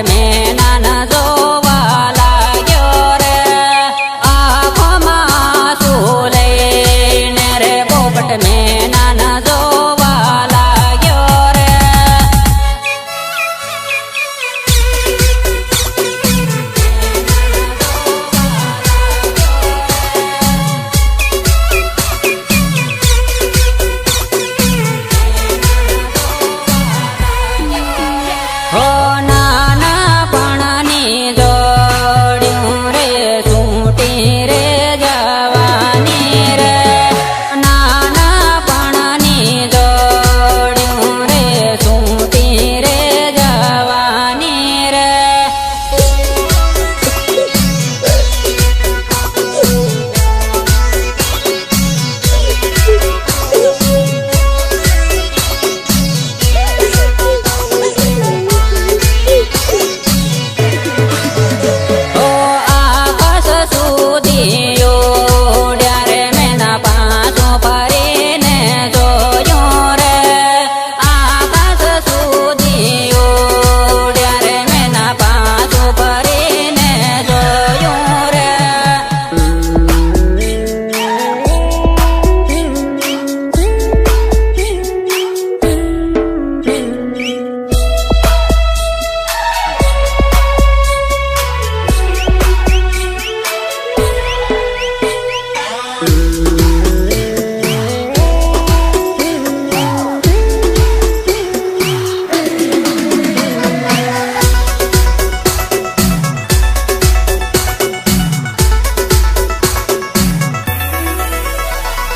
में नाना जोवा लाग्यो रे आँखों सूले रे पोपट में नाना जोवा लाग्यो रे हो नाना पणनी जोड्યું रे सूटी रे जवानी रे नाना पणनी जोड्યું रे सूटी रे जवानी रे ओ आकाश સુધી ઉડ્યા રે મેના પાછો ફરીને જોયું રે આકાશ સુધી ઉડ્યા રે મેના પાછો ફરીને જોયું રે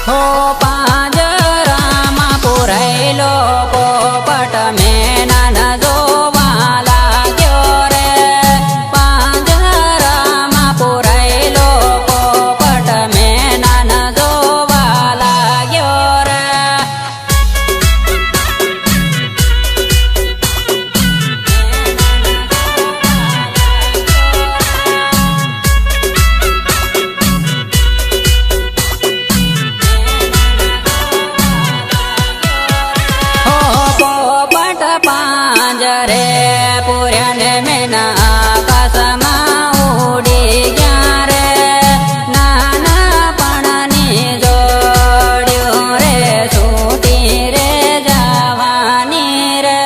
हो પાંજરામાં પુરાયેલો પોપટ મેં નાના જોવા લાગ્યો રે પાંજરામાં પુરાયેલો પોપટ મેં નાના જોવા લાગ્યો રે हो पोपट પાંજરે પૂર્યા ને મેના આકાશમાં ઉડી ગયા રે નાના પણની જોડ્યું રે છૂટી રે જવાની રે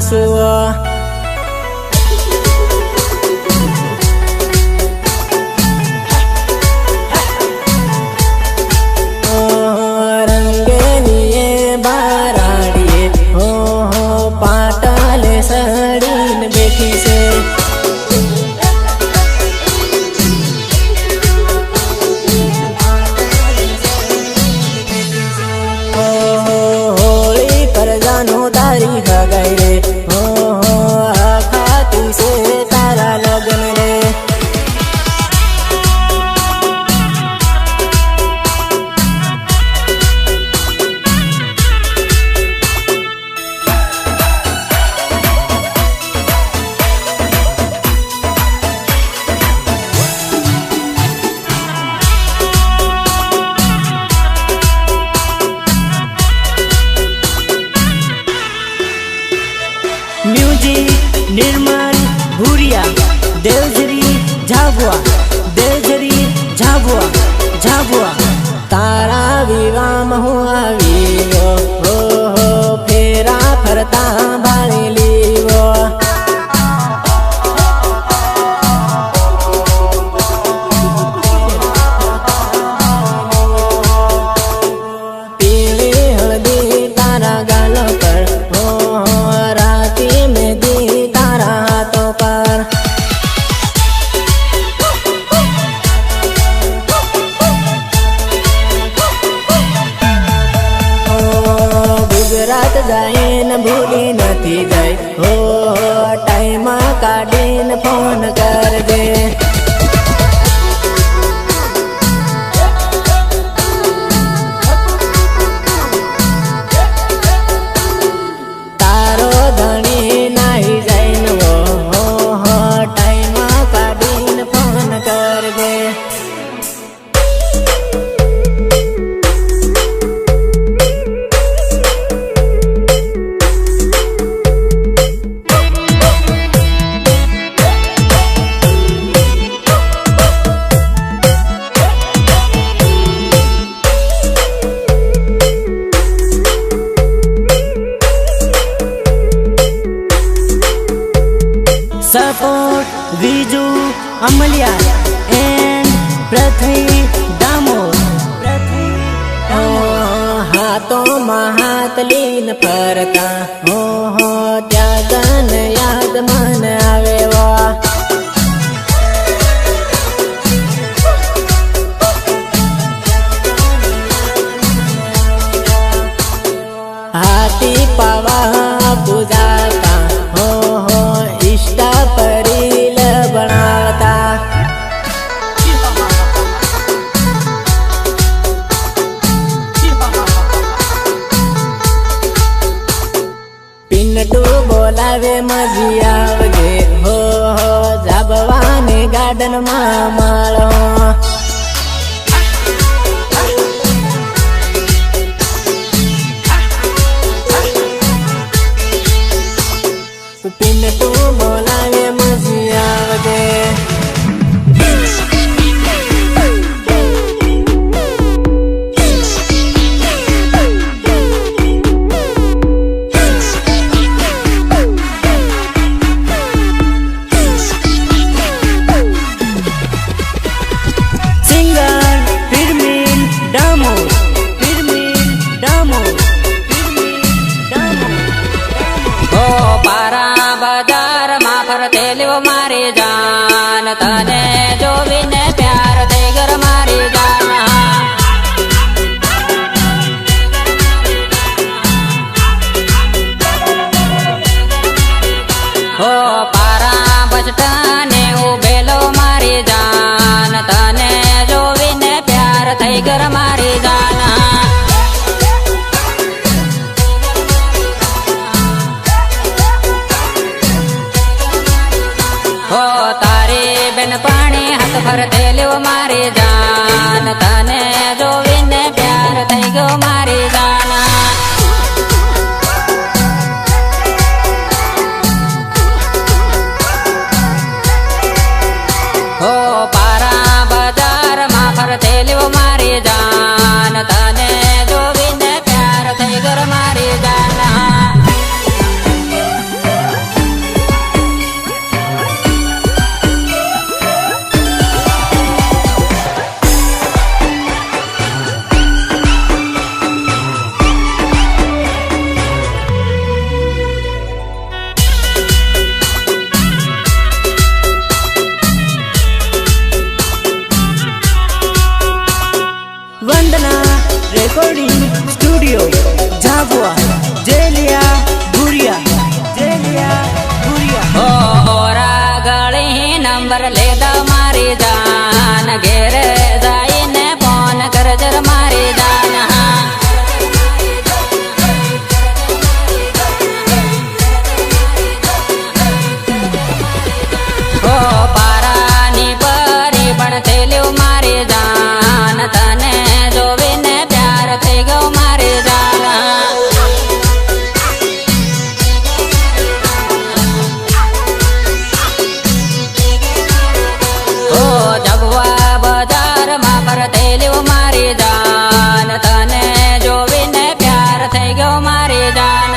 આંસુઓ રંગેની એ બારાડીએ હો પાટાલે સડીને બેઠી છે તારી હગાઈ રે હો ખાતી છે તારા લગ્ન રે મ્યુઝિક નિર્મલ ભુરિયા દેવજરી ઝાબુઆ દેવજરી ઝાબુઆ ઝાબુઆ તારા વિવાહમાં હું આવી ગયો હો ફેરા ફરતા ભાળી લીવો પીળી હળદી તારા ગાલ પર ગુજરાત જાઈને ભૂલી નથી જાય હો ટાઈમ કાઢીને ફોન કરજે તારો ધણી નાહી જાય હો ટાઈમ કાઢીને ફોન કરજે સપોર્ટ વિજુ અમલિયા એન્ડ પૃથ્વી દામોદ હાથોમાં હાથ લીન ફરતા હો ત્યાં ગન યાદ મન આવે વા હાથી પાવા પૂજાતા હો ઈષ્ટા પરીલ બનાવતા પિન્ટુ બોલાવે મજી આવજે હો જાબવાને ગાર્ડનમાં માળો પિન્ટુ બોલાવે મજી આવજે મારી જાન તને જોવીને પ્યાર થઈ ઘર મારી જાન હો પારા બચટાને ઉભેલો મારી જાન તને જોવીને પ્યાર થઈ ઘર મારી જાન હો તારી બેન પાણી હાથ ફરતે લેવો મારી જાન તને જોવીને પ્યાર થઈ ગયો મારી જાન હો પારા બજારમાં ફરતે લેવો મારી જાન તને જોવીને પ્યાર થઈ ગયો મારી જાન નંબર લેતા મારી જાન ઘેરે જઈને ફોન કરજર મારી જાન ઓ પારાની પરી પણ થયેલું મારી જાન તને જોવીને પ્યાર થઈ ગયો મારી જાન જગવા બજારમાં ફરતેલું મારી જાન તને જોવીને પ્યાર થઈ ગયો મારી જાન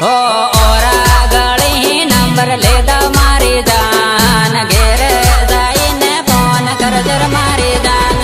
ઓ ઓરા ગળી નંબર લેતા મારી જાન ઘેરે જઈને ફોન કરજર મારી જાન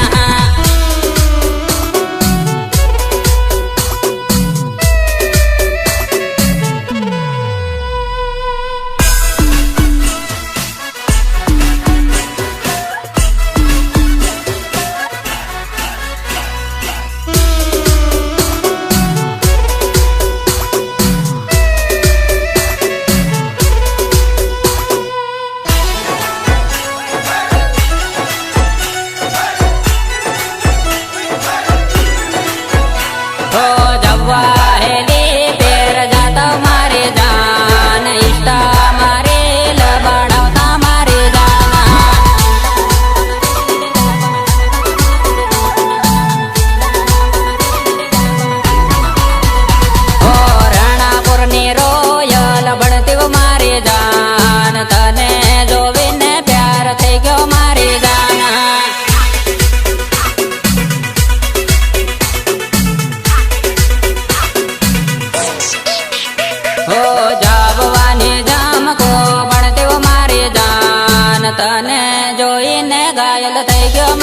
તને જોઈને ઘાયલ થઈ ગયો